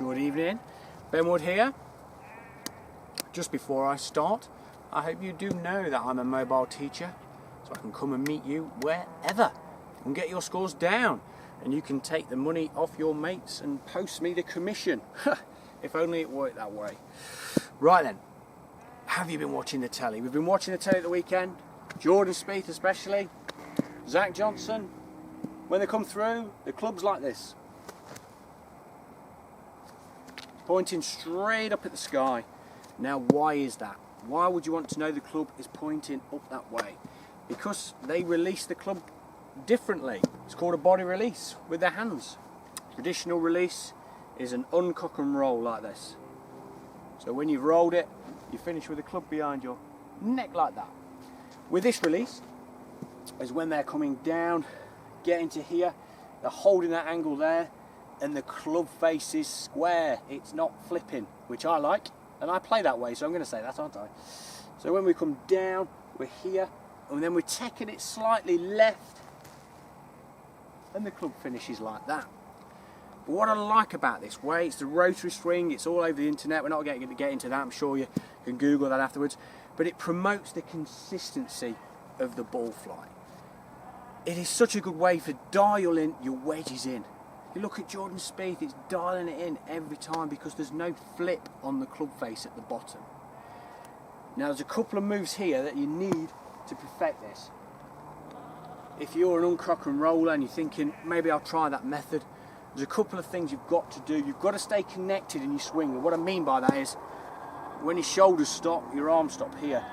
Good evening, Ben Wood here. Just before I start, I hope you do know that I'm a mobile teacher, so I can come and meet you wherever and get your scores down, and you can take the money off your mates and post me the commission. If only it worked that way. Right then, have you been watching the telly? We've been watching the telly at the weekend, Jordan Speith especially, Zach Johnson. When they come through, the club's like this, pointing straight up at the sky. Now why is that? Why would you want to know the club is pointing up that way? Because they release the club differently. It's called a body release with their hands. Traditional release is an uncock and roll like this. So when you've rolled it, you finish with the club behind your neck like that. With this release is when they're coming down, getting to here, they're holding that angle there, and the club face is square. It's not flipping, which I like, and I play that way, so I'm going to say that, aren't I? So when we come down, we're here, and then we're taking it slightly left, and the club finishes like that. But what I like about this way, it's the rotary swing, it's all over the internet, we're not going to get into that, I'm sure you can Google that afterwards, but it promotes the consistency of the ball flight. It is such a good way for dialing your wedges in. You look at Jordan Speith, it's dialing it in every time because there's no flip on the club face at the bottom. Now there's a couple of moves here that you need to perfect this. If you're an uncock and roller and you're thinking, maybe I'll try that method, there's a couple of things you've got to do. You've got to stay connected in your swing. And what I mean by that is, when your shoulders stop, your arms stop here.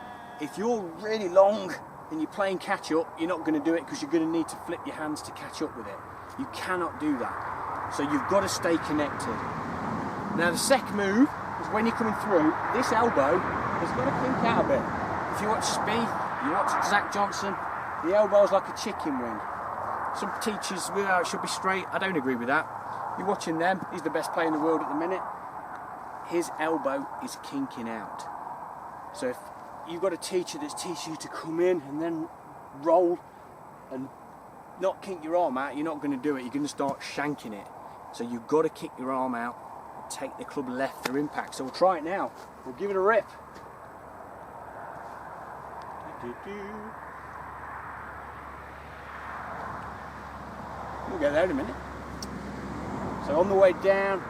If you're really long and you're playing catch up, you're not going to do it because you're going to need to flip your hands to catch up with it. You cannot do that. So you've got to stay connected. Now the second move is when you're coming through, this elbow has got to kink out a bit. If you watch Speith, you watch Zach Johnson, the elbow's like a chicken wing. Some teachers, well, it should be straight. I don't agree with that. You're watching them, he's the best player in the world at the minute. His elbow is kinking out. So if you've got a teacher that's teaching you to come in and then roll and not kink your arm out, you're not going to do it. You're going to start shanking it. So you've got to kick your arm out and take the club left through impact. So we'll try it now. We'll give it a rip. We'll get there in a minute. So on the way down,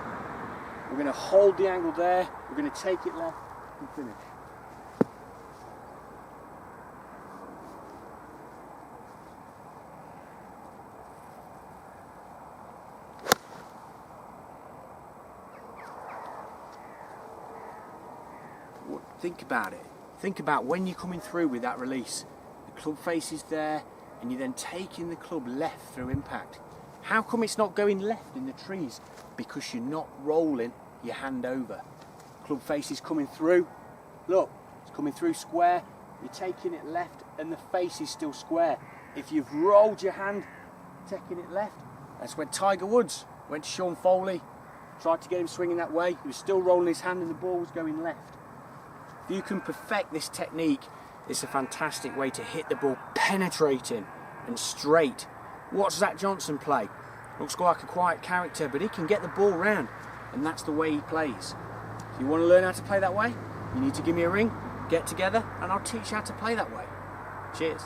we're going to hold the angle there. We're going to take it left and finish. Think about it. Think about when you're coming through with that release. The club face is there and you're then taking the club left through impact. How come it's not going left in the trees? Because you're not rolling your hand over. Club face is coming through. Look, it's coming through square. You're taking it left and the face is still square. If you've rolled your hand, taking it left, that's when Tiger Woods went to Sean Foley, tried to get him swinging that way. He was still rolling his hand and the ball was going left. If you can perfect this technique, it's a fantastic way to hit the ball penetrating and straight. Watch Zach Johnson play. Looks like a quiet character, but he can get the ball round, and that's the way he plays. If you want to learn how to play that way, you need to give me a ring, get together, and I'll teach you how to play that way. Cheers.